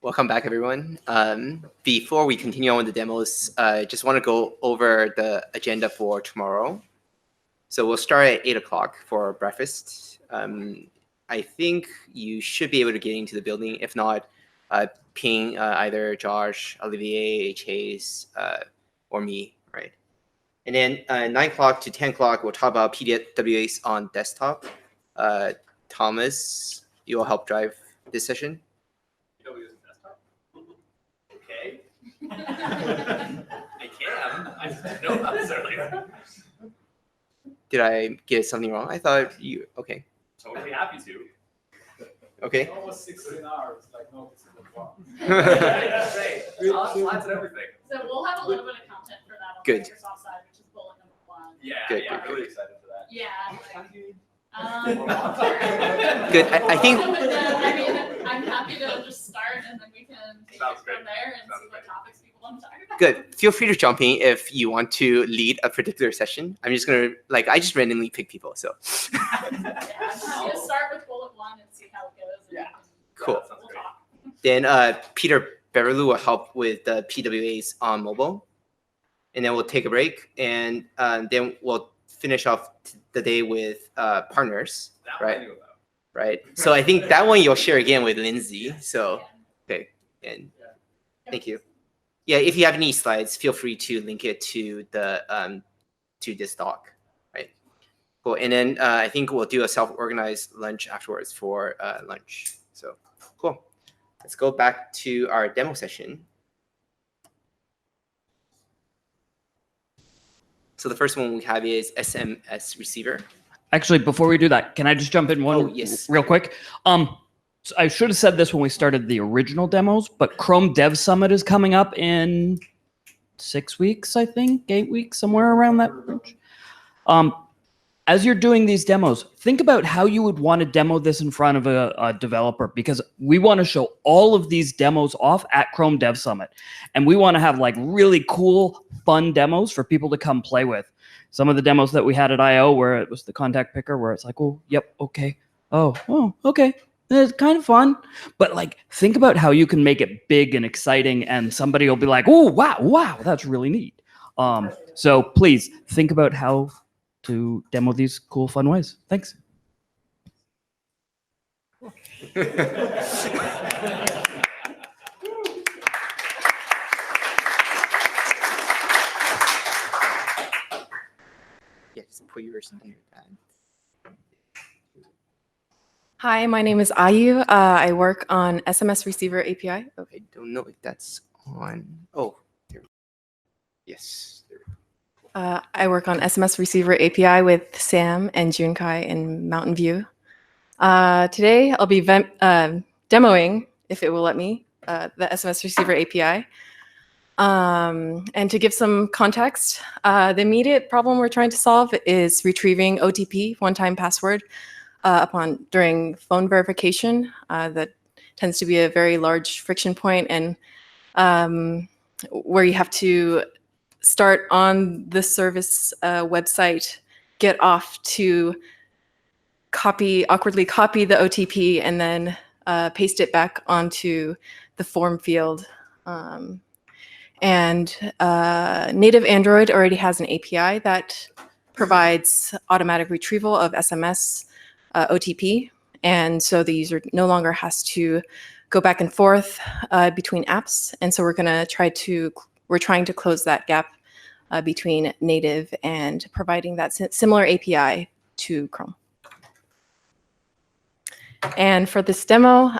Welcome back, everyone. Before we continue on with the demos, I just want to go over the agenda for tomorrow. So we'll start at 8 o'clock for breakfast. I think you should be able to get into the building. If not, ping either Josh, Olivier, Chase, or me, right? And then 9 o'clock to 10 o'clock, we'll talk about PWAs on desktop. Thomas, you will help drive this session. Okay. I can. I didn't know about this earlier. Did I get something wrong? I thought you. Okay. I would be happy to. Okay. Almost 16 hours, like no, it's That's great. Slides and everything. So we'll have a little bit of content for that on Good. the Microsoft side, which is bullet number 1. Yeah, Good. yeah, really excited for that. Yeah. Good. I think. But then, I mean, I'm happy to just start and then we can take Sounds it great. from there and Sounds see what great. topics people want to talk about. Good. Feel free to jump in if you want to lead a particular session. I'm just gonna I just randomly pick people. So. Yeah, I'm happy to start with bullet 1 and see how it goes. And Yeah. Cool. Yeah, that sounds we'll great. talk. Then Peter Beverly will help with the PWAs on mobile, and then we'll take a break, and then we'll finish off the day with partners. That Right. one I knew about. Right. So I think that one you'll share again with Lindsay. So okay, and thank you. Yeah, if you have any slides, feel free to link it to the to this doc. Right. Cool. And then I think we'll do a self-organized lunch afterwards for lunch. So cool. Let's go back to our demo session. So the first one we have is SMS receiver. Actually, before we do that, can I just jump in one yes. real quick? So I should have said this when we started the original demos, but Chrome Dev Summit is coming up in 6 weeks, I think, 8 weeks, somewhere around that range. As you're doing these demos, think about how you would want to demo this in front of a developer, because we want to show all of these demos off at Chrome Dev Summit. And we want to have like really cool, fun demos for people to come play with. Some of the demos that we had at I/O where it was the contact picker, where it's like, oh, yep, okay. Oh, okay. It's kind of fun. But like, think about how you can make it big and exciting, and somebody will be like, oh, wow, that's really neat. So please think about how to demo these cool, fun ways. Thanks. Yes, put yours on your pad. Hi, my name is Ayu. I work on SMS Receiver API. I don't know if that's on. Oh, there. Yes. There. I work on SMS Receiver API with Sam and Junkai in Mountain View. Today, I'll be demoing, if it will let me, the SMS Receiver API. And to give some context, the immediate problem we're trying to solve is retrieving OTP, one-time password, during phone verification. That tends to be a very large friction point, and where you have to start on the service website, get off to awkwardly copy the OTP, and then paste it back onto the form field. And native Android already has an API that provides automatic retrieval of SMS OTP. And so the user no longer has to go back and forth between apps. And so we're trying to close that gap between native and providing that similar API to Chrome. And for this demo,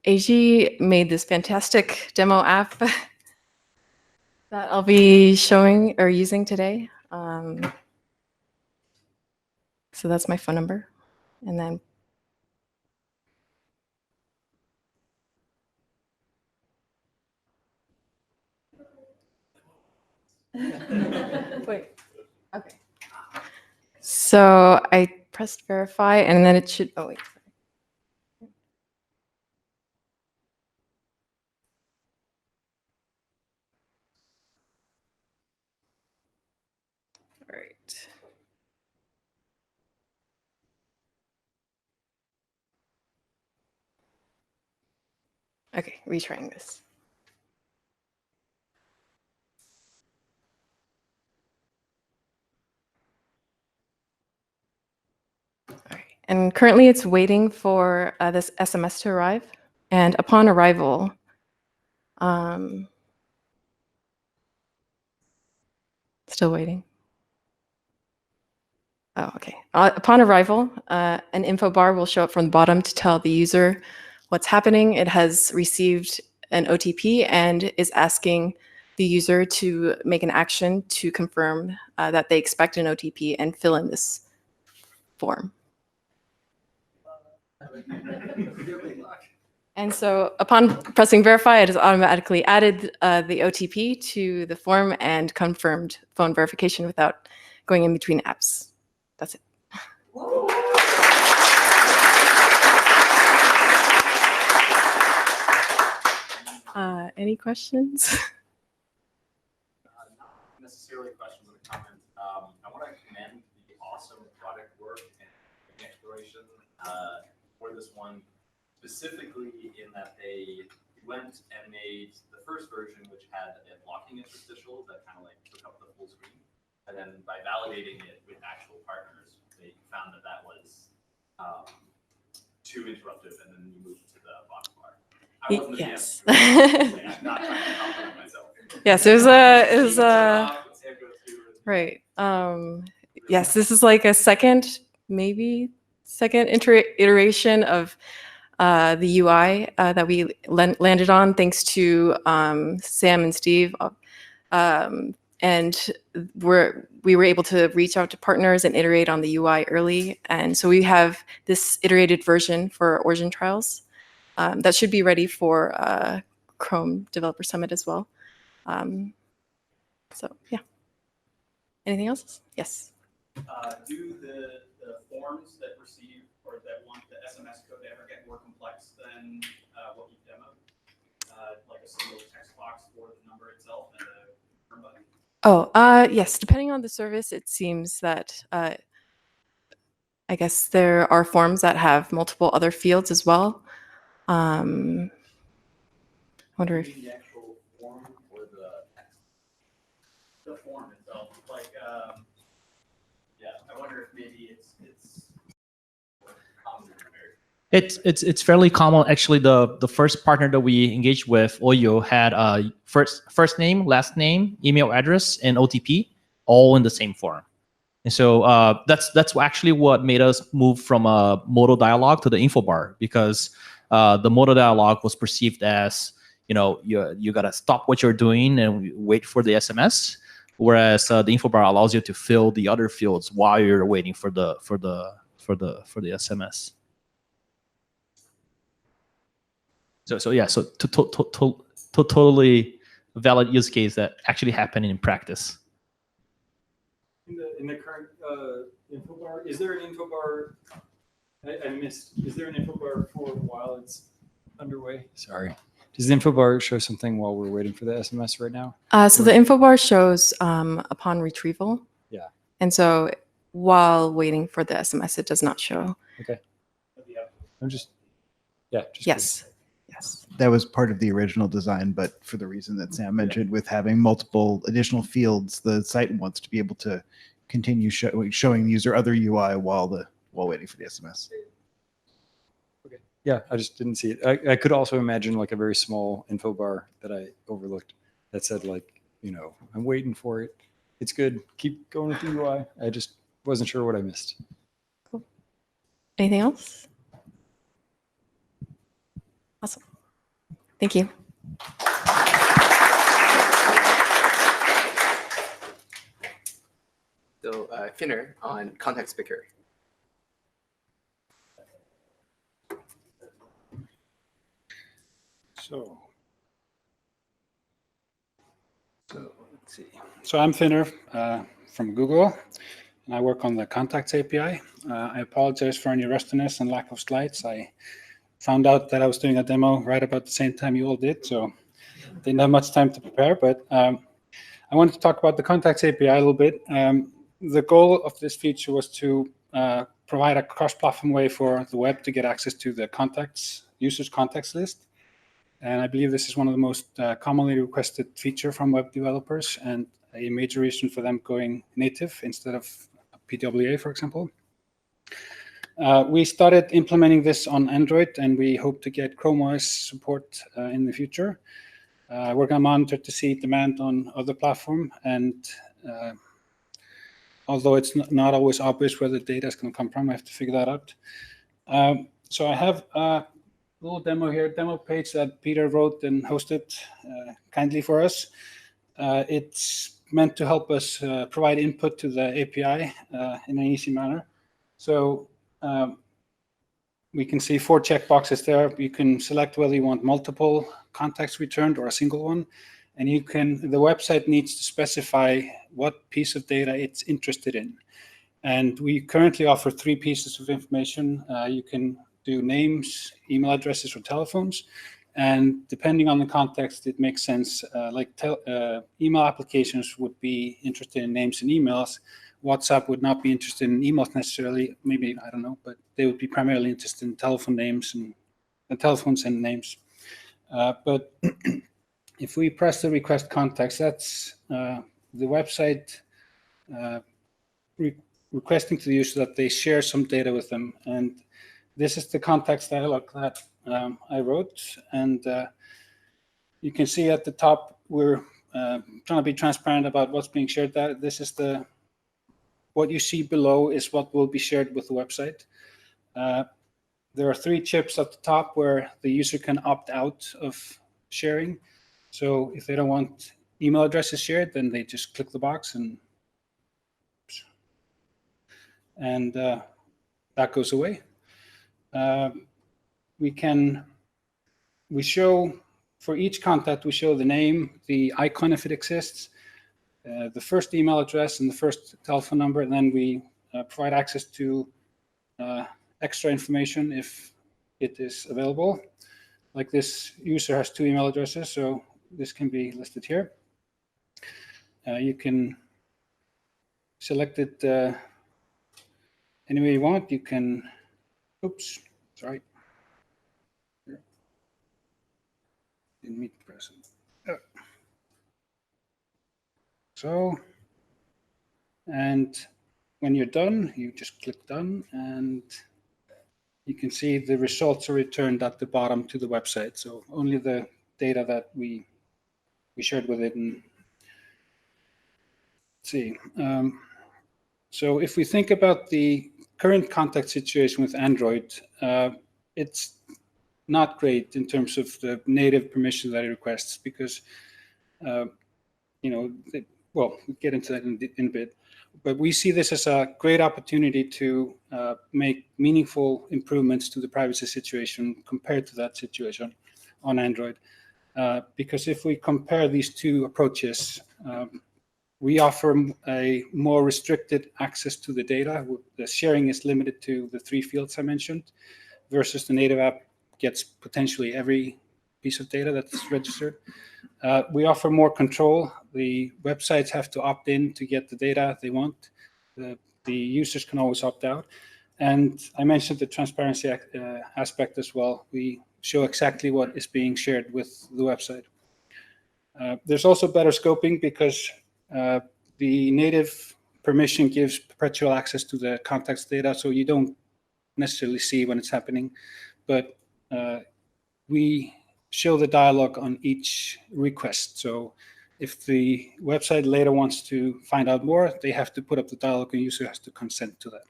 AG made this fantastic demo app that I'll be showing or using today. So that's my phone number. And then wait, okay. So I pressed verify, and then it should, oh wait. All right. Okay, retrying this. All right. And currently it's waiting for this SMS to arrive. And upon arrival, still waiting. Oh, okay. Upon arrival, an info bar will show up from the bottom to tell the user what's happening. It has received an OTP and is asking the user to make an action to confirm that they expect an OTP and fill in this form. And so upon pressing verify, it has automatically added the OTP to the form and confirmed phone verification without going in between apps. That's it. Any questions? Not necessarily questions or comments. I want to commend the awesome product work and exploration for this one, specifically in that they went and made the first version, which had a blocking interstitial that kind of like took up the full screen. And then by validating it with actual partners, they found that that was too interruptive, and then you moved to the box bar. I wasn't Yes. I'm not trying to compliment myself. Yes, it was right. Yes, this is like a second iteration of the UI that we landed on thanks to Sam and Steve. And we were able to reach out to partners and iterate on the UI early. And so we have this iterated version for Origin trials that should be ready for Chrome Developer Summit as well. So yeah. Anything else? Yes. Do the forms that receive or that want the SMS code ever get more complex than what you demoed? Like a single text box for the number itself and a confirm button? Oh, yes. Depending on the service, it seems that I guess there are forms that have multiple other fields as well. I wonder if the actual form or the text? The form itself, like, yeah, I wonder if maybe it's common compared. It's fairly common. Actually, the first partner that we engaged with, Oyo, had first name, last name, email address, and OTP all in the same form. And so that's actually what made us move from a modal dialog to the info bar, because the modal dialog was perceived as, you gotta stop what you're doing and wait for the SMS, whereas the info bar allows you to fill the other fields while you're waiting for the SMS. So yeah, so totally valid use case that actually happened in practice. In the current info bar, is there an info bar? I missed. Is there an info bar for while it's underway? Sorry. Does the info bar show something while we're waiting for the SMS right now? so the info bar shows upon retrieval. Yeah. And so while waiting for the SMS, it does not show. Okay. I'm just, yeah. Just Yes. Yes. That was part of the original design, but for the reason that Sam mentioned, with having multiple additional fields, the site wants to be able to continue showing the user other UI while waiting for the SMS. Okay. Yeah, I just didn't see it. I could also imagine like a very small info bar that I overlooked that said like, I'm waiting for it. It's good. Keep going with the UI. I just wasn't sure what I missed. Cool. Anything else? Awesome. Thank you. So Finner on context picker. So let's see. So I'm Finner from Google, and I work on the Contacts API. I apologize for any rustiness and lack of slides. I found out that I was doing a demo right about the same time you all did, so didn't have much time to prepare, but I wanted to talk about the Contacts API a little bit. The goal of this feature was to provide a cross-platform way for the web to get access to the users' contacts list. And I believe this is one of the most commonly requested feature from web developers and a major reason for them going native instead of PWA, for example. We started implementing this on Android, and we hope to get Chrome OS support in the future. We're going to monitor to see demand on other platform, and although it's not always obvious where the data is going to come from, I have to figure that out. So I have a little demo here, demo page that Peter wrote and hosted kindly for us. It's meant to help us provide input to the API in an easy manner. So we can see 4 checkboxes there. You can select whether you want multiple contacts returned or a single one. And you can, the website needs to specify what piece of data it's interested in. And we currently offer 3 pieces of information. You can do names, email addresses, or telephones. And depending on the context, it makes sense. Email applications would be interested in names and emails. WhatsApp would not be interested in emails necessarily. Maybe, I don't know, but they would be primarily interested in telephone names and telephones and names. But if we press the request contacts, that's the website requesting to the user that they share some data with them. And this is the context dialog that I wrote. And you can see at the top, we're trying to be transparent about what's being shared. That this is what you see below is what will be shared with the website. There are 3 chips at the top where the user can opt out of sharing. So if they don't want email addresses shared, then they just click the box and that goes away. We show, for each contact, we show the name, the icon if it exists, the first email address and the first telephone number, and then we provide access to extra information if it is available. Like this user has 2 email addresses, so this can be listed here. You can select it any way you want. You can, oops, sorry. Here. Didn't meet the person. So, and when you're done, you just click done, and you can see the results are returned at the bottom to the website. So only the data that we shared with it. And let's see. So if we think about the current contact situation with Android, it's not great in terms of the native permission that it requests because, we'll get into that in a bit. But we see this as a great opportunity to make meaningful improvements to the privacy situation compared to that situation on Android. Because if we compare these 2 approaches, we offer a more restricted access to the data. The sharing is limited to the 3 fields I mentioned, versus the native app gets potentially every piece of data that's registered. We offer more control. The websites have to opt in to get the data they want. The users can always opt out. And I mentioned the transparency aspect as well. We show exactly what is being shared with the website. There's also better scoping because the native permission gives perpetual access to the context data, so you don't necessarily see when it's happening. But we show the dialog on each request. So if the website later wants to find out more, they have to put up the dialog and the user has to consent to that.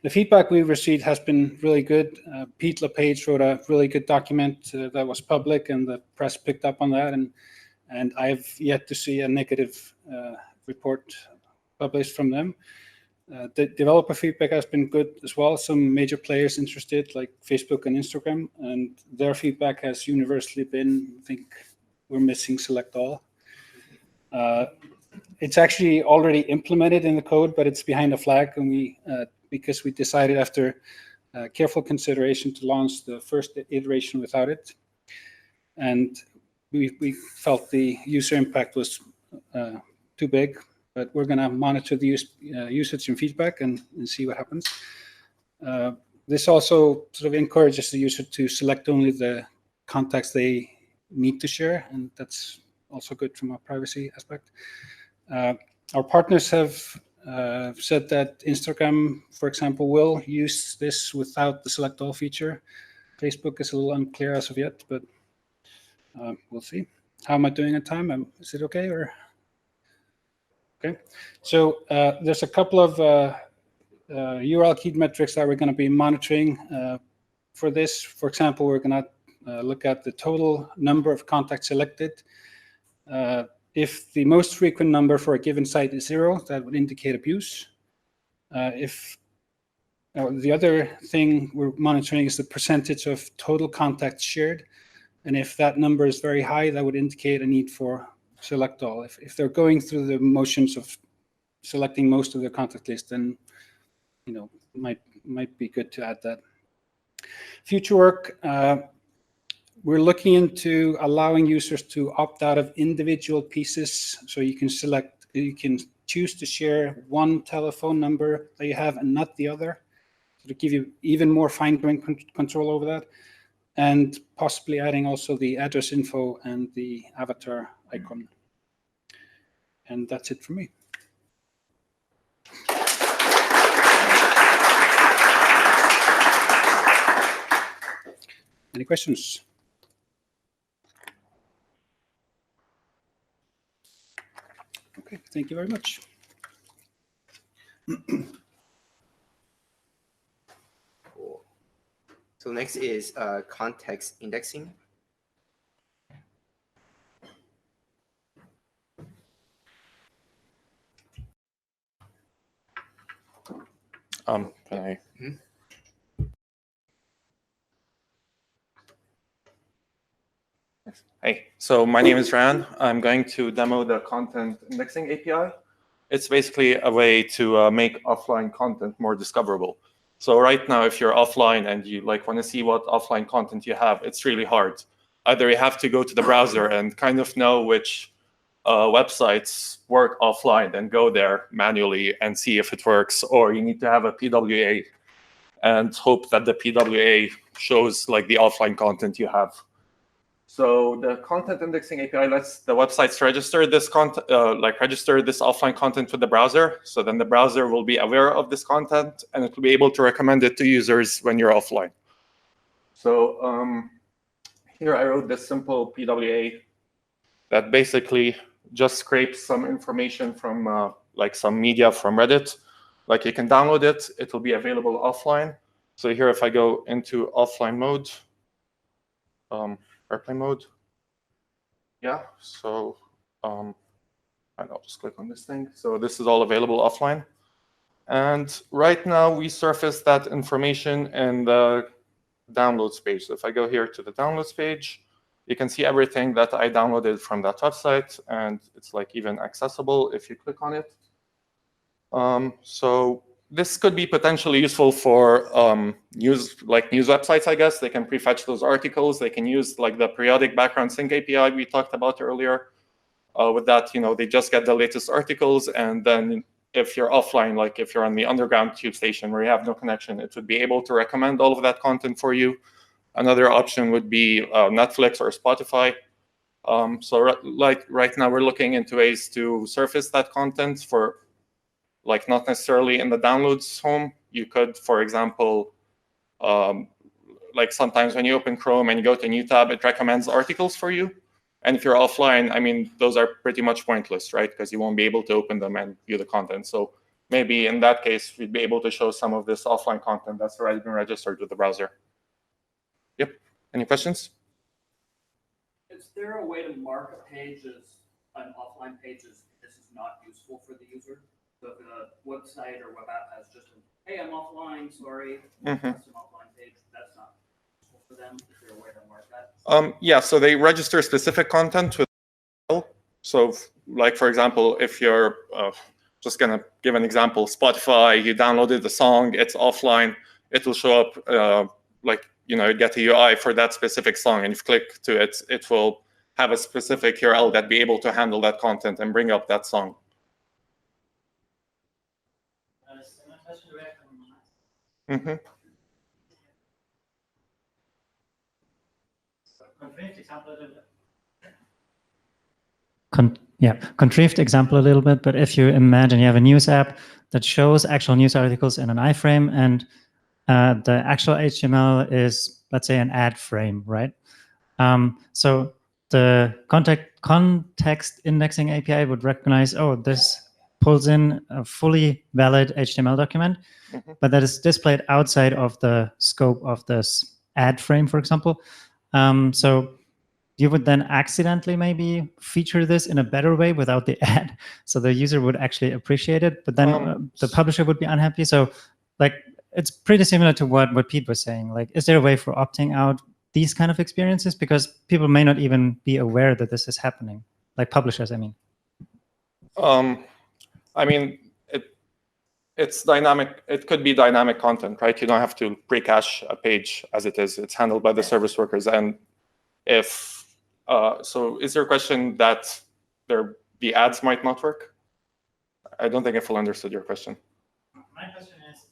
The feedback we've received has been really good. Pete LePage wrote a really good document that was public, and the press picked up on that. And I've yet to see a negative report published from them. The developer feedback has been good as well. Some major players interested, like Facebook and Instagram, and their feedback has universally been, I think we're missing select all. It's actually already implemented in the code, but it's behind a flag, and because we decided after careful consideration to launch the first iteration without it. And we felt the user impact was too big, but we're going to monitor the usage and feedback and see what happens. This also sort of encourages the user to select only the contacts they need to share, and that's also good from a privacy aspect. Our partners have said that Instagram, for example, will use this without the select all feature. Facebook is a little unclear as of yet, but we'll see. How am I doing in time? Is it okay? Or okay. So there's a couple of URL key metrics that we're going to be monitoring for this. For example, we're going to look at the total number of contacts selected. If the most frequent number for a given site is 0, that would indicate abuse. The other thing we're monitoring is the percentage of total contacts shared. And if that number is very high, that would indicate a need for select all. If they're going through the motions of selecting most of their contact list, then might be good to add that. Future work, we're looking into allowing users to opt out of individual pieces. So you can choose to share one telephone number that you have and not the other, to give you even more fine-grained control over that, and possibly adding also the address info and the avatar icon. And that's it for me. Any questions? Okay, thank you very much. Cool. So next is context indexing. Can I? Mhm. Hey, so my name is Ran. I'm going to demo the content indexing API. It's basically a way to make offline content more discoverable. So right now, if you're offline and you want to see what offline content you have, it's really hard. Either you have to go to the browser and kind of know which websites work offline and go there manually and see if it works, or you need to have a PWA and hope that the PWA shows the offline content you have. So the content indexing API lets the websites register this content, register this offline content with the browser. So then the browser will be aware of this content and it will be able to recommend it to users when you're offline. So here I wrote this simple PWA that basically just scrapes some information from some media from Reddit. You can download it, it will be available offline. So here, if I go into offline mode, airplane mode, yeah, so and I'll just click on this thing. So this is all available offline. And right now we surface that information in the downloads page. So if I go here to the downloads page, you can see everything that I downloaded from that website, and it's even accessible if you click on it. So this could be potentially useful for news websites, I guess. They can prefetch those articles. They can use the periodic background sync API we talked about earlier. With that, they just get the latest articles, and then if you're offline, if you're on the underground tube station where you have no connection, it would be able to recommend all of that content for you. Another option would be Netflix or Spotify. So right now we're looking into ways to surface that content for not necessarily in the downloads home. You could, for example, sometimes when you open Chrome and you go to a new tab, it recommends articles for you. And if you're offline, I mean, those are pretty much pointless, right? Because you won't be able to open them and view the content. So maybe in that case, we'd be able to show some of this offline content that's already been registered with the browser. Yep. Any questions? Is there a way to mark a page as an offline page as this is not useful for the user? So if a website or web app has just hey, I'm offline, sorry, that's an offline page, that's not useful for them. Is there a way to mark that? Yeah, so they register specific content with. So for example, if you're just going to give an example, Spotify, you downloaded the song, it's offline, it will show up you get a UI for that specific song, and if you click to it, it will have a specific URL that be able to handle that content and bring up that song. Contrived example a little bit, but if you imagine you have a news app that shows actual news articles in an iframe, and the actual HTML is, let's say, an ad frame, right? So the context indexing API would recognize, oh, this pulls in a fully valid HTML document, but that is displayed outside of the scope of this ad frame, for example. So you would then accidentally maybe feature this in a better way without the ad, so the user would actually appreciate it, but then the publisher would be unhappy. So like, it's pretty similar to what Pete was saying. Like, is there a way for opting out these kind of experiences? Because people may not even be aware that this is happening, like publishers, I mean. I mean, it's dynamic. It could be dynamic content, right? You don't have to pre-cache a page as it is. It's handled by the service workers. And if so, is there a question that the ads might not work? I don't think I fully understood your question. My question is,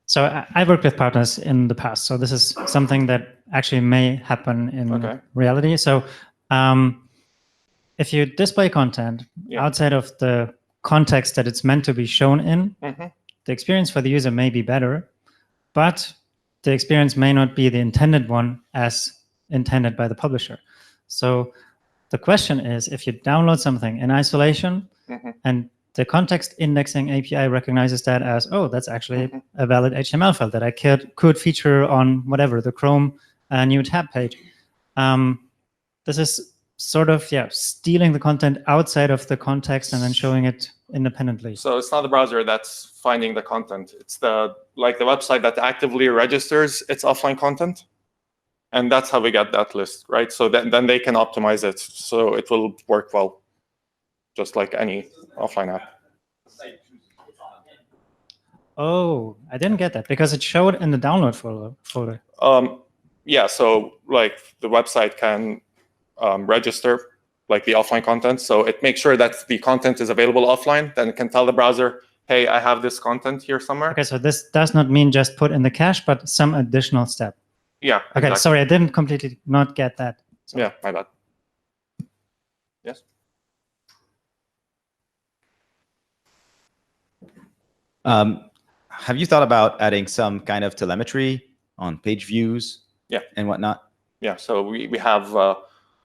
so I worked with partners in the past, so this is something that actually may happen in reality. So if you display content outside of the context that it's meant to be shown in, the experience for the user may be better, but the experience may not be the intended one as intended by the publisher. So the question is, if you download something in isolation and the context indexing API recognizes that as, oh, that's actually a valid HTML file that I could feature on whatever, the Chrome new tab page. This is sort of, stealing the content outside of the context and then showing it independently. So it's not the browser that's finding the content. It's the website that actively registers its offline content. And that's how we get that list, right? So then they can optimize it so it will work well, just like any offline app. Oh, I didn't get that because it showed in the download folder. Yeah, so like the website can register like the offline content. So it makes sure that the content is available offline. Then it can tell the browser, hey, I have this content here somewhere. Okay, so this does not mean just put in the cache, but some additional step. Yeah. Okay, exactly. sorry, I didn't completely not get that. Sorry. Yeah, my bad. Yes. Have you thought about adding some kind of telemetry on page views? And whatnot? Yeah. So we have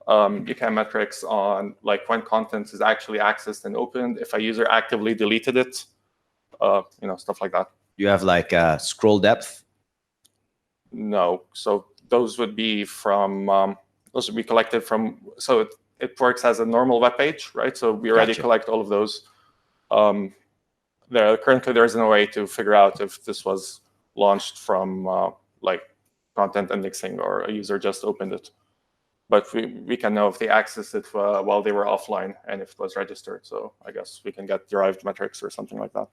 UCAM metrics on like when content is actually accessed and opened, if a user actively deleted it, stuff like that. You have like scroll depth? No. So those would be from those would be collected from. So it works as a normal web page, right? So we already collect all of those. Currently there isn't a way to figure out if this was launched from like content indexing or a user just opened it. But we can know if they accessed it while they were offline and if it was registered. So I guess we can get derived metrics or something like that.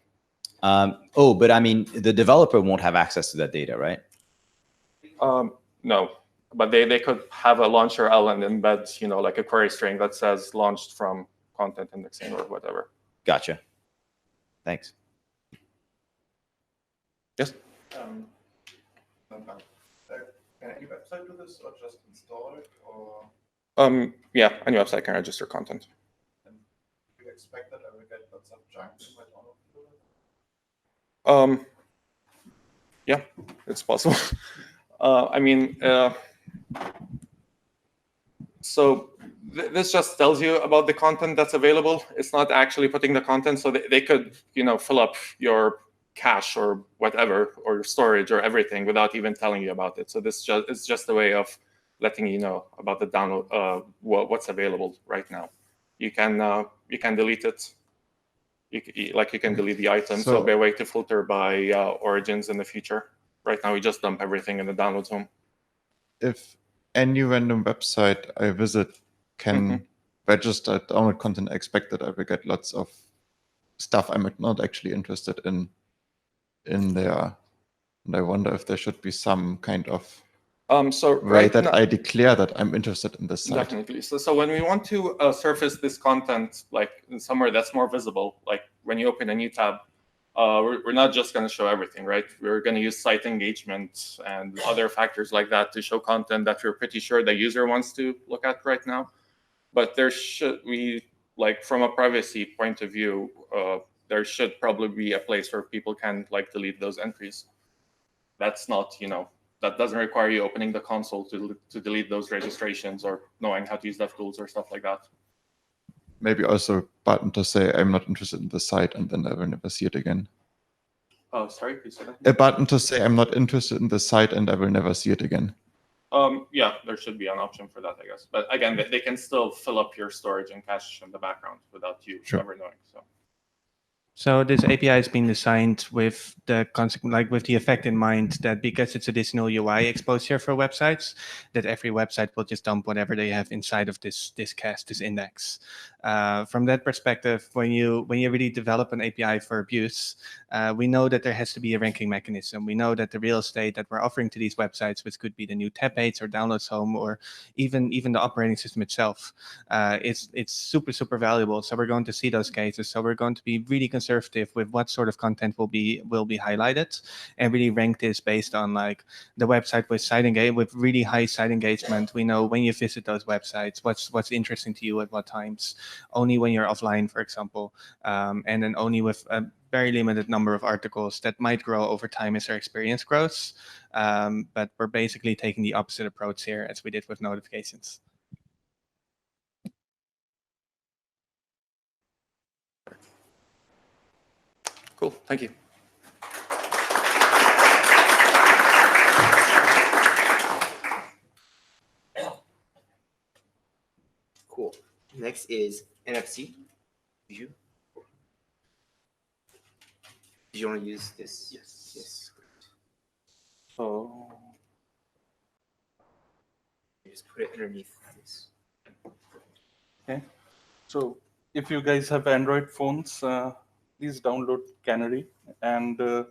But I mean, the developer won't have access to that data, right? No, but they could have a launch URL and embed, like a query string that says launched from content indexing or whatever. Gotcha. Thanks. Yes? Can any website do this or just install it? Or Yeah, any website can register content. do you expect that I will get lots of junk in my download? Yeah, it's possible. So this just tells you about the content that's available. It's not actually putting the content, so they could, fill up your cache or whatever, or your storage or everything without even telling you about it. So it's just a way of letting you know about the download, what's available right now. You can delete it. You can delete the item. So there'll be a way to filter by origins in the future. Right now, we just dump everything in the downloads home. If any random website I visit can register download content, I expect that I will get lots of stuff I'm not actually interested in there. And I wonder if there should be some kind of way that I declare that I'm interested in this site. Definitely. So when we want to surface this content like somewhere that's more visible, like when you open a new tab, we're not just going to show everything, right? We're going to use site engagement and other factors like that to show content that we're pretty sure the user wants to look at right now. But there should like from a privacy point of view, there should probably be a place where people can like delete those entries. That's not, that doesn't require you opening the console to delete those registrations or knowing how to use DevTools or stuff like that. Maybe also a button to say I'm not interested in the site, and then I will never see it again. Oh, sorry, please say that. A button to say I'm not interested in the site, and I will never see it again. Yeah, there should be an option for that, I guess. But again, they can still fill up your storage and cache in the background without you ever knowing. So this API has been designed with the with the effect in mind that because it's additional UI exposure for websites, that every website will just dump whatever they have inside of this cache, this index. From that perspective, when you really develop an API for abuse, we know that there has to be a ranking mechanism. We know that the real estate that we're offering to these websites, which could be the new tab page or downloads home or even the operating system itself, it's super valuable. So we're going to see those cases. So we're going to be really conservative with what sort of content will be highlighted, and really rank this based on like the website with really high site engagement. We know when you visit those websites, what's interesting to you at what times. Only when you're offline, for example, and then only with a very limited number of articles that might grow over time as our experience grows. But we're basically taking the opposite approach here as we did with notifications. Cool, thank you. Cool. Next is NFC view. Do you want to use this? Yes. Yes. So you just put it underneath this. okay. So if you guys have Android phones, please download Canary, and I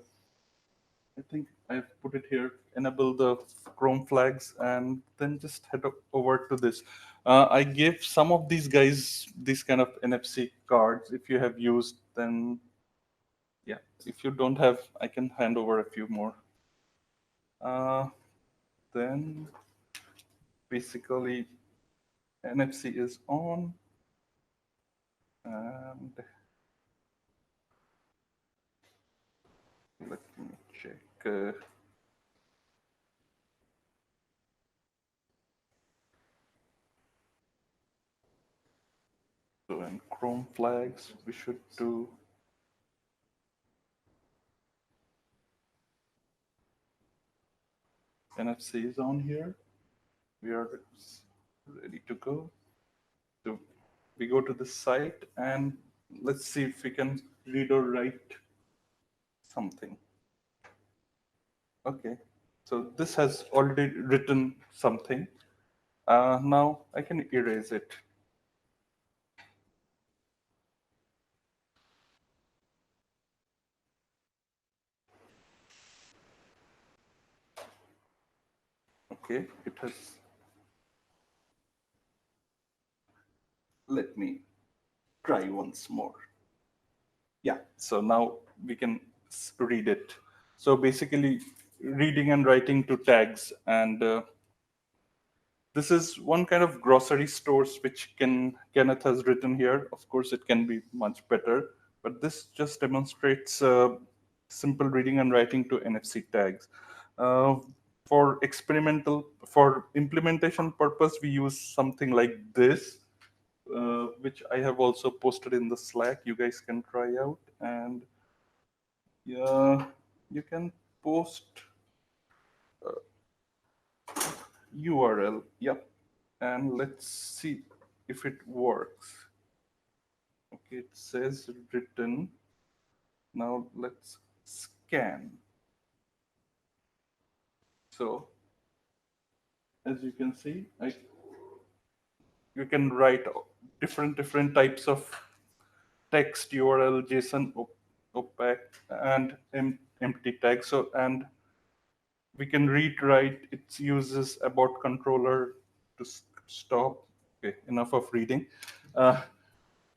think I've put it here. Enable the Chrome flags, and then just head over to this. I gave some of these guys these kind of NFC cards. If you have used, then yeah. If you don't have, I can hand over a few more. Then basically NFC is on, and let me check. So in Chrome flags, we should do NFC is on here. We are ready to go. So we go to the site, and let's see if we can read or write something. Okay, so this has already written something. Now I can erase it. Okay, it has. Let me try once more. Yeah, so now we can read it. So basically, reading and writing to tags, and this is one kind of grocery stores which Kenneth has written here. Of course, it can be much better, but this just demonstrates simple reading and writing to NFC tags. For implementation purpose, we use something like this, which I have also posted in the Slack. You guys can try out, and yeah, you can post URL. Yep, and let's see if it works. Okay, it says written. Now let's scan. So as you can see, you can write different types of text, URL, JSON, opaque, and empty tag. So, and we can read, write. It uses about controller to stop. Okay, enough of reading.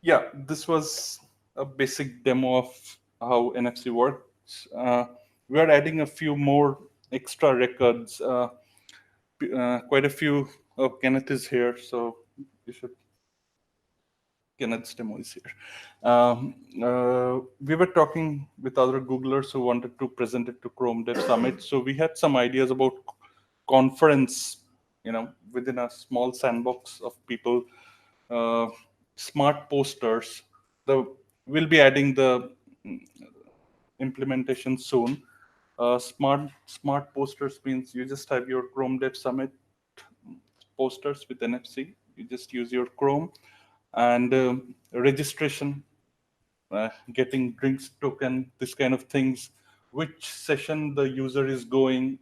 Yeah, this was a basic demo of how NFC works. We are adding a few more extra records. Quite a few of Kenneth is here, so you should. Kenneth's demo is here. We were talking with other Googlers who wanted to present it to Chrome Dev Summit. So we had some ideas about conference, within a small sandbox of people, smart posters. We'll be adding the implementation soon. Smart posters means you just have your Chrome Dev Summit posters with NFC. You just use your Chrome. And registration, getting drinks token, this kind of things, which session the user is going,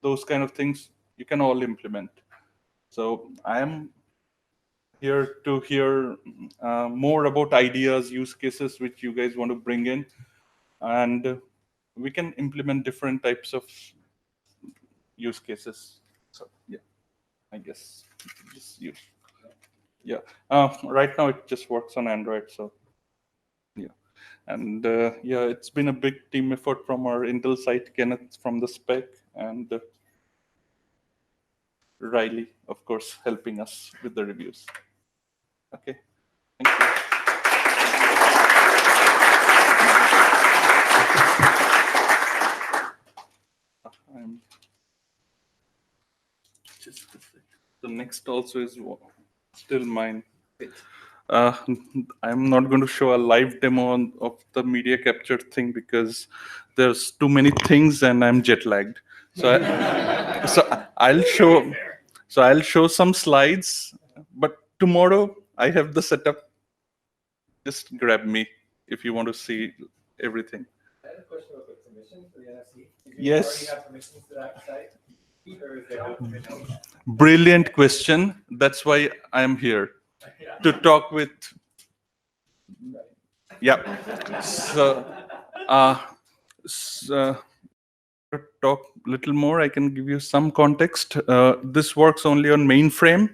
those kind of things, you can all implement. So I am here to hear more about ideas, use cases, which you guys want to bring in. And we can implement different types of use cases. So yeah, I guess just use. Yeah, right now it just works on Android, so yeah. And yeah, it's been a big team effort from our Intel side, Kenneth from the spec, and Riley, of course, helping us with the reviews. Okay, thank you. Just a sec. The next also is still mine. I'm not going to show a live demo of the media capture thing because there's too many things and I'm jet lagged. So, I'll show some slides. But tomorrow I have the setup. Just grab me if you want to see everything. I have a question about the permission for the NFC. Do you Yes. already have permissions to that site? Or is there no permission? Brilliant question. That's why I'm here to talk with. Yeah. So, talk a little more. I can give you some context. This works only on mainframe,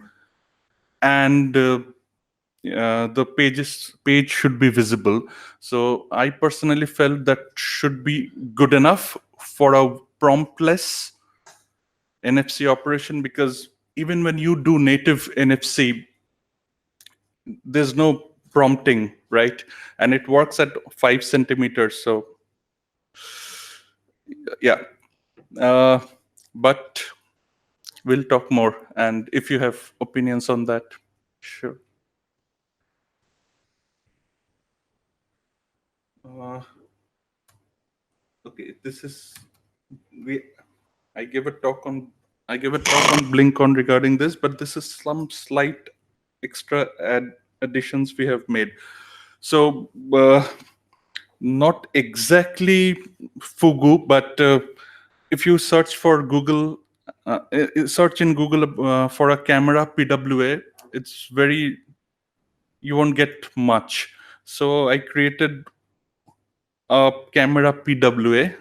and the page should be visible. So I personally felt that should be good enough for a promptless NFC operation, because even when you do native NFC, there's no prompting, right? And it works at 5 centimeters. So yeah, but we'll talk more. And if you have opinions on that, sure. Okay, this is I gave a talk on BlinkOn regarding this, but this is some slight extra additions we have made. So not exactly Fugu, but if you search for Google, search in Google for a camera PWA, it's you won't get much. So I created a camera PWA,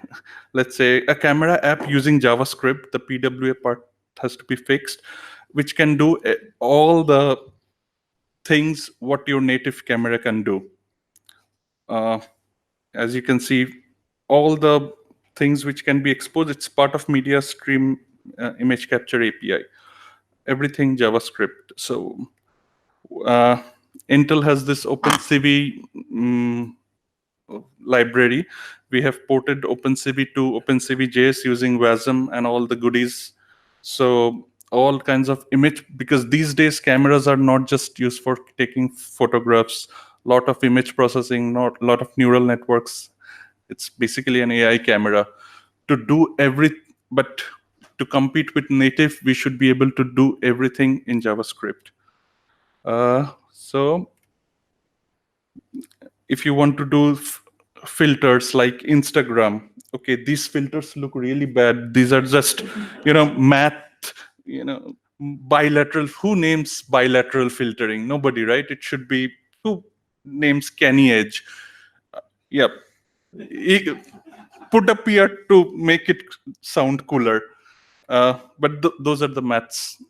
let's say a camera app using JavaScript. The PWA part has to be fixed, which can do all the things what your native camera can do. As you can see, all the things which can be exposed, it's part of media stream image capture API. Everything JavaScript. So Intel has this OpenCV library. We have ported OpenCV to OpenCV.js using WASM and all the goodies. So all kinds of image, because these days cameras are not just used for taking photographs, lot of image processing, not a lot of neural networks. It's basically an AI camera. To do but to compete with native, we should be able to do everything in JavaScript. So if you want to do filters like Instagram, okay, these filters look really bad. These are just, math, bilateral. Who names bilateral filtering? Nobody, right? It should be, who names Kenny Edge? Yeah. Put a PR to make it sound cooler. But those are the maths.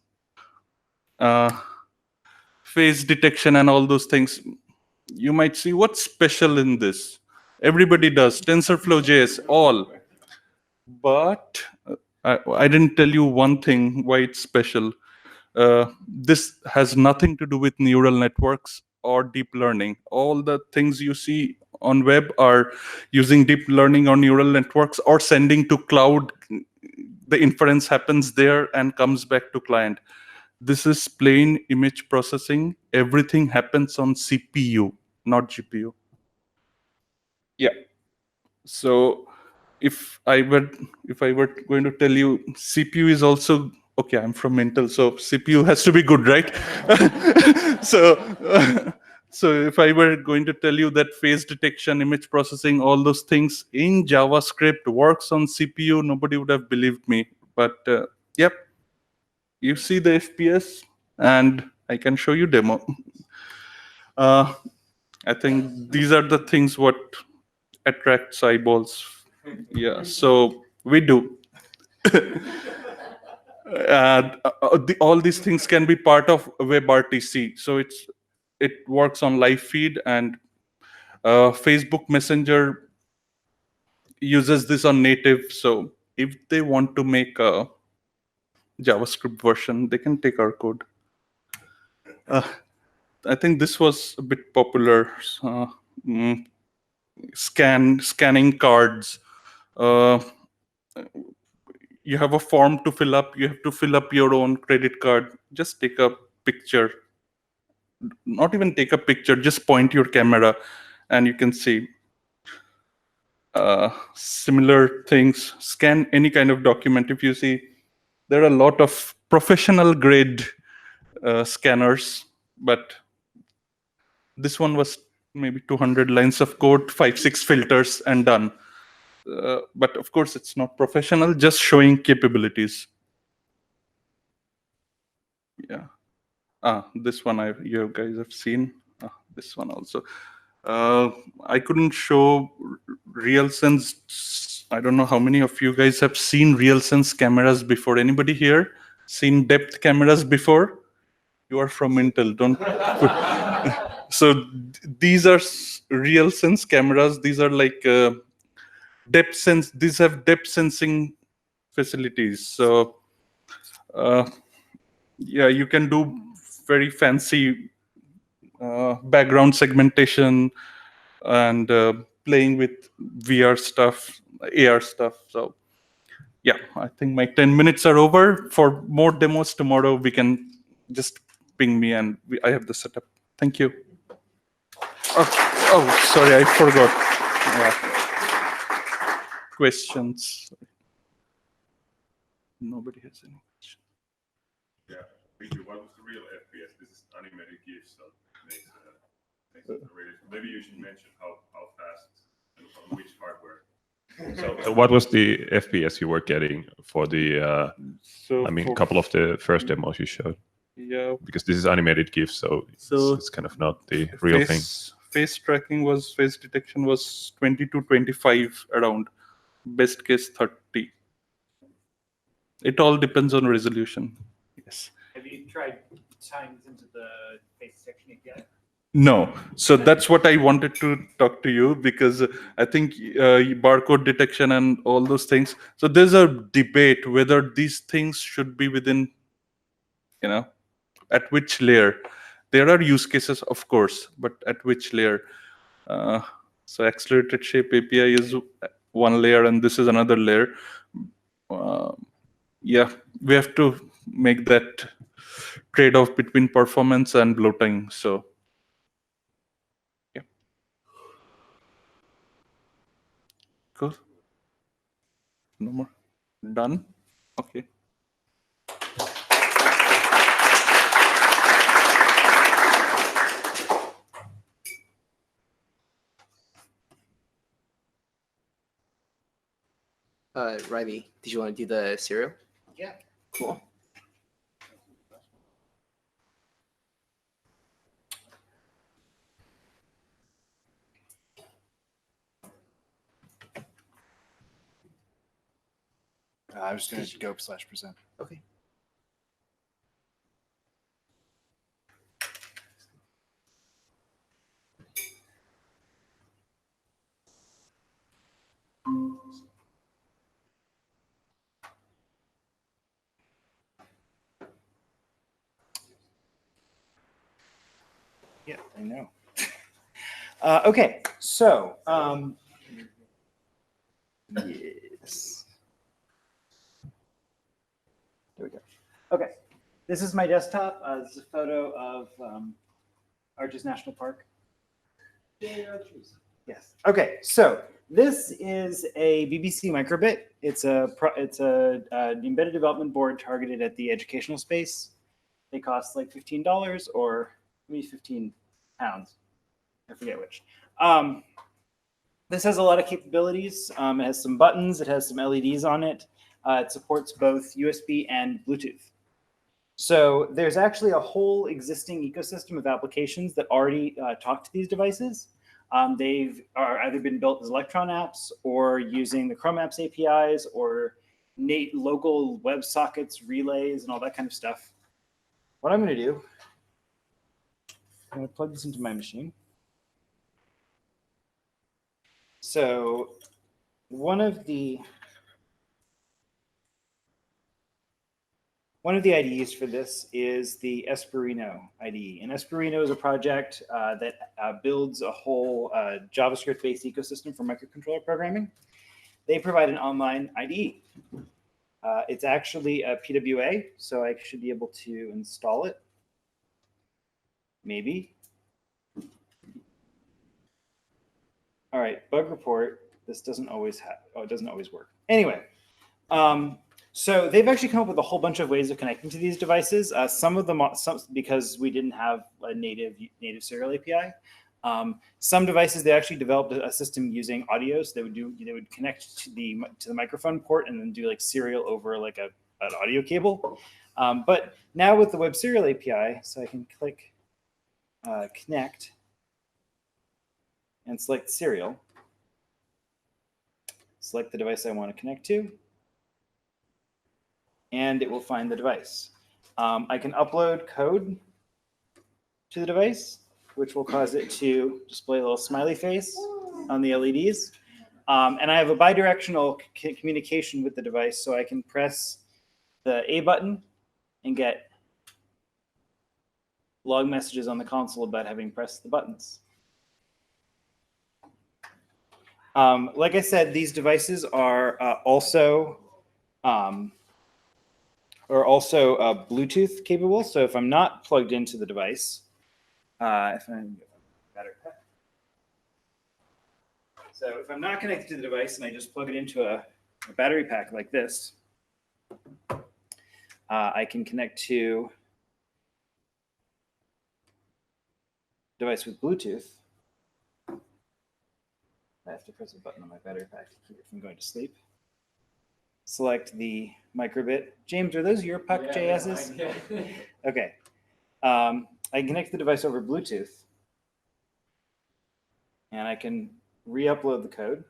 Face detection and all those things. You might see what's special in this. Everybody does. TensorFlow JS, all. But I didn't tell you one thing why it's special. This has nothing to do with neural networks or deep learning. All the things you see on web are using deep learning or neural networks or sending to cloud. The inference happens there and comes back to client. This is plain image processing. Everything happens on CPU, not GPU. Yeah. So if I were going to tell you CPU is also okay, I'm from Intel, so CPU has to be good, right? So if I were going to tell you that phase detection, image processing, all those things in JavaScript works on CPU, nobody would have believed me. But yep, you see the FPS, and I can show you demo. I think these are the things what attracts eyeballs. Yeah, so we do. All these things can be part of WebRTC. So it works on live feed, and Facebook Messenger uses this on native. So if they want to make a JavaScript version, they can take our code. I think this was a bit popular. Scanning cards. You have a form to fill up. You have to fill up your own credit card. Just take a picture. Not even take a picture. Just point your camera, and you can see similar things. Scan any kind of document. If you see, there are a lot of professional grade scanners, but this one was maybe 200 lines of code, 5-6 filters, and done. But of course, it's not professional, just showing capabilities. Yeah. This one you guys have seen. This one also. I couldn't show RealSense. I don't know how many of you guys have seen RealSense cameras before. Anybody here seen depth cameras before? You are from Intel, don't. So these are RealSense cameras. These are like depth sense. These have depth sensing facilities. So yeah, you can do very fancy background segmentation and playing with VR stuff, AR stuff. So yeah, I think my 10 minutes are over. For more demos tomorrow, we can just ping me, and I have the setup. Thank you. Oh, sorry, I forgot. Questions? Nobody has any questions. Yeah, thank you. What was the real FPS? This is animated GIF, so makes it really. Maybe you should mention how fast and from which hardware. So what was the FPS you were getting for the? A couple of the first demos you showed. Yeah. Because this is animated GIF, so it's kind of not the real thing. Face detection was 20 to 25 around. Best case 30. It all depends on resolution. Yes. Have you tried tying this into the face detection API? No. So that's what I wanted to talk to you, because I think barcode detection and all those things. So there's a debate whether these things should be within, at which layer. There are use cases, of course, but at which layer? So accelerated shape API is one layer, and this is another layer. Yeah, we have to make that trade-off between performance and bloating. So yeah. Cool. No more. Done. Okay. Riley, did you want to do the serial? Yeah. Cool. I was going to go /present. Okay. Yeah, I know. Okay, so yes. There we go. Okay, this is my desktop. This is a photo of Arches National Park. Yes. Okay, so this is a BBC microbit. It's an embedded development board targeted at the educational space. They cost like $15 or maybe 15 pounds. I forget which. This has a lot of capabilities. It has some buttons. It has some LEDs on it. It supports both USB and Bluetooth. So there's actually a whole existing ecosystem of applications that already talk to these devices. They've either been built as Electron apps or using the Chrome apps APIs or local web sockets, relays, and all that kind of stuff. What I'm going to do, I'm going to plug this into my machine. So one of the IDEs for this is the Esperino IDE. And Esperino is a project that builds a whole JavaScript-based ecosystem for microcontroller programming. They provide an online IDE. It's actually a PWA, so I should be able to install it. Maybe. All right, bug report. This doesn't always it doesn't always work. Anyway, so they've actually come up with a whole bunch of ways of connecting to these devices. Some of them, because we didn't have a native serial API. Some devices, they actually developed a system using audio. So they would connect to the microphone port and then do like serial over like an audio cable. But now with the web serial API, so I can click connect and select serial. Select the device I want to connect to, and it will find the device. I can upload code to the device, which will cause it to display a little smiley face on the LEDs. And I have a bidirectional communication with the device, so I can press the A button and get log messages on the console about having pressed the buttons. Like I said, these devices are also Bluetooth capable. So if I'm not plugged into the device, if I'm not connected to the device and I just plug it into a battery pack like this, I can connect to device with Bluetooth. I have to press a button on my battery pack to keep it from going to sleep. Select the microbit. James, are those your Puck JSs? Okay. I can connect the device over Bluetooth. And I can re-upload the code.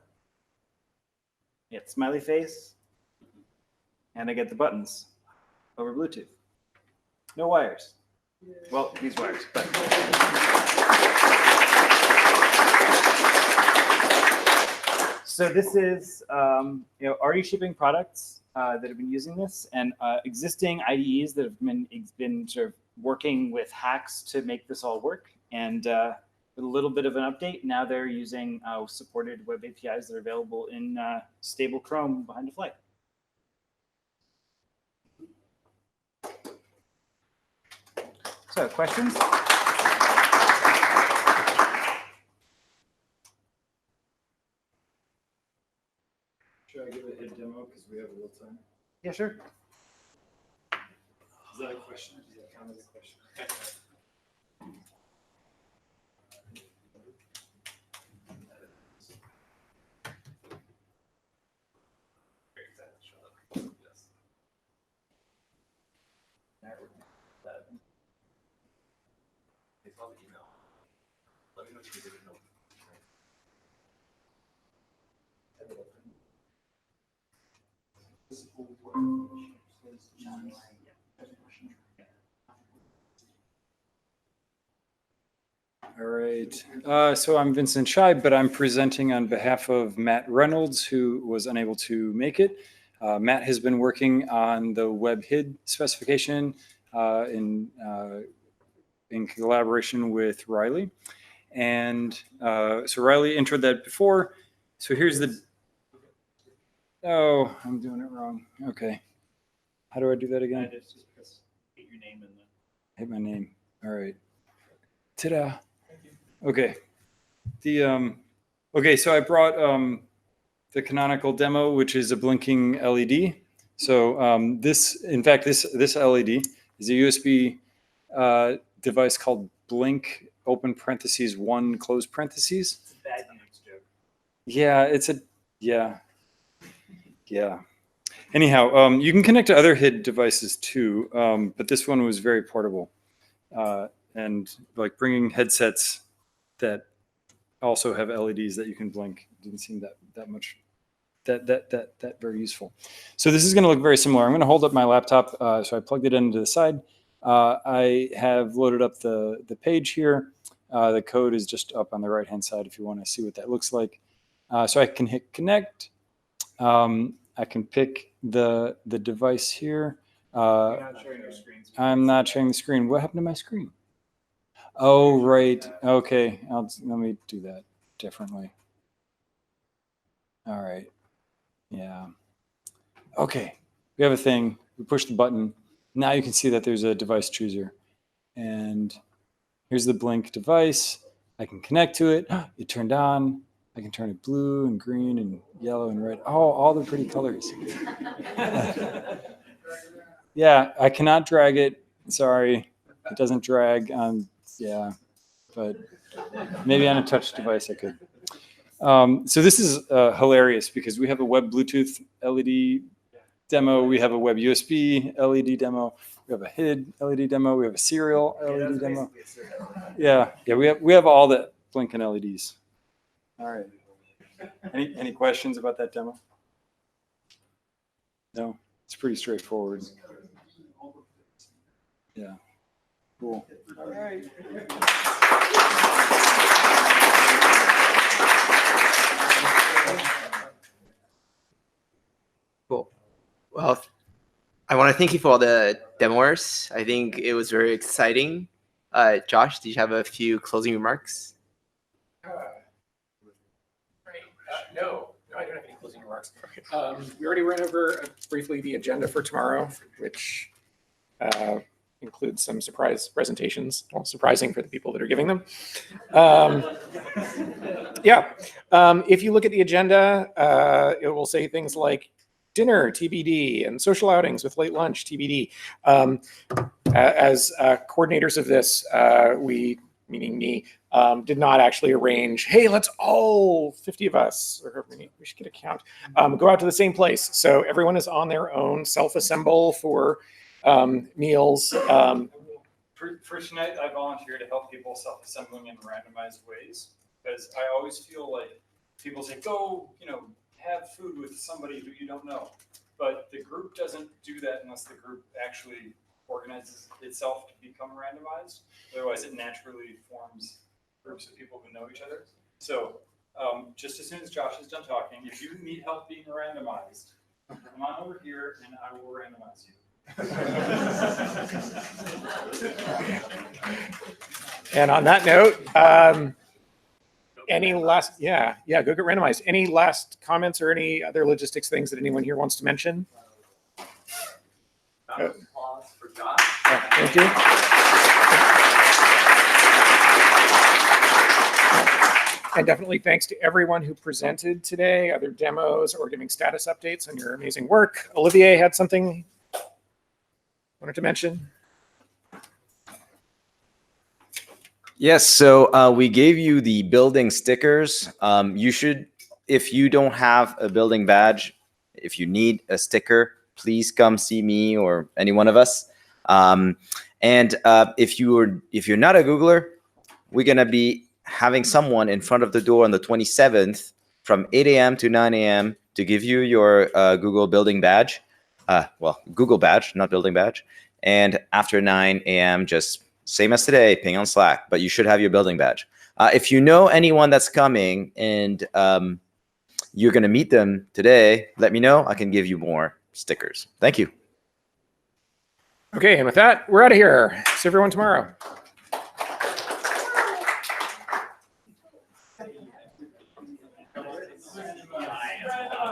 Get smiley face. And I get the buttons over Bluetooth. No wires. Well, these wires, but. So this is already shipping products that have been using this, and existing IDEs that have been sort of working with hacks to make this all work. And with a little bit of an update, now they're using supported web APIs that are available in stable Chrome behind the flag. So questions? Should I give it a demo because we have a little time? Yeah, sure. Is that a question? Does that count as a question? All right. So I'm Vincent Scheib, but I'm presenting on behalf of Matt Reynolds, who was unable to make it. Matt has been working on the web HID specification in in collaboration with Riley. And so Riley introed that before. So here's the, oh, I'm doing it wrong. Okay. How do I do that again? Just hit your name in the. Hit my name. All right. Ta-da. Okay. The okay, so I brought the canonical demo, which is a blinking LED. So this, in fact, this LED is a USB device called Blink open parentheses 1 close parentheses. It's a bad Unix joke. Yeah, it's a yeah. Anyhow, you can connect to other HID devices too, but this one was very portable, and like bringing headsets that also have LEDs that you can blink didn't seem that much that very useful. So this is going to look very similar. I'm going to hold up my laptop, so I plugged it into the side. I have loaded up the page here. The code is just up on the right hand side if you want to see what that looks like. So I can hit connect. I can pick the device here. You're not sharing your screen. I'm not sharing the screen. What happened to my screen? Oh, right. Okay. Let me do that differently. All right. Yeah. Okay. We have a thing. We push the button. Now you can see that there's a device chooser. And here's the Blink device. I can connect to it. It turned on. I can turn it blue and green and yellow and red. Oh, all the pretty colors. Yeah, I cannot drag it. Sorry. It doesn't drag on, yeah, but maybe on a touch device I could. So this is hilarious because we have a web Bluetooth LED demo. We have a web USB LED demo. We have a HID LED demo. We have a serial LED demo. Yeah, we have all the blinking LEDs. All right. Any questions about that demo? No, it's pretty straightforward. Yeah. Cool. All right. Cool. Well, I want to thank you for all the demoers. I think it was very exciting. Josh, did you have a few closing remarks? No, I don't have any closing remarks. We already ran over briefly the agenda for tomorrow, which includes some surprise presentations. Well, surprising for the people that are giving them. If you look at the agenda, it will say things like dinner TBD and social outings with late lunch TBD. As coordinators of this, we, meaning me, did not actually arrange, hey, let's all 50 of us, or we should get a count, go out to the same place. So everyone is on their own, self-assemble for meals. For tonight, I volunteer to help people self-assembling in randomized ways, because I always feel like people say, go, have food with somebody who you don't know. But the group doesn't do that unless the group actually organizes itself to become randomized. Otherwise, it naturally forms groups of people who know each other. So just as soon as Josh is done talking, if you need help being randomized, come on over here and I will randomize you. And on that note, any last, go get randomized. Any last comments or any other logistics things that anyone here wants to mention? Applause for Josh. Thank you. And definitely thanks to everyone who presented today, other demos or giving status updates on your amazing work. Olivier had something wanted to mention. Yes, so we gave you the building stickers. You should, if you don't have a building badge, if you need a sticker, please come see me or any one of us. And if you're not a Googler, we're gonna be having someone in front of the door on the 27th from 8 a.m. to 9 a.m. to give you your Google building badge. Google badge, not building badge. And after 9 a.m., just same as today, ping on Slack, but you should have your building badge. If you know anyone that's coming and you're going to meet them today, let me know. I can give you more stickers. Thank you. Okay, and with that, we're out of here. See everyone tomorrow.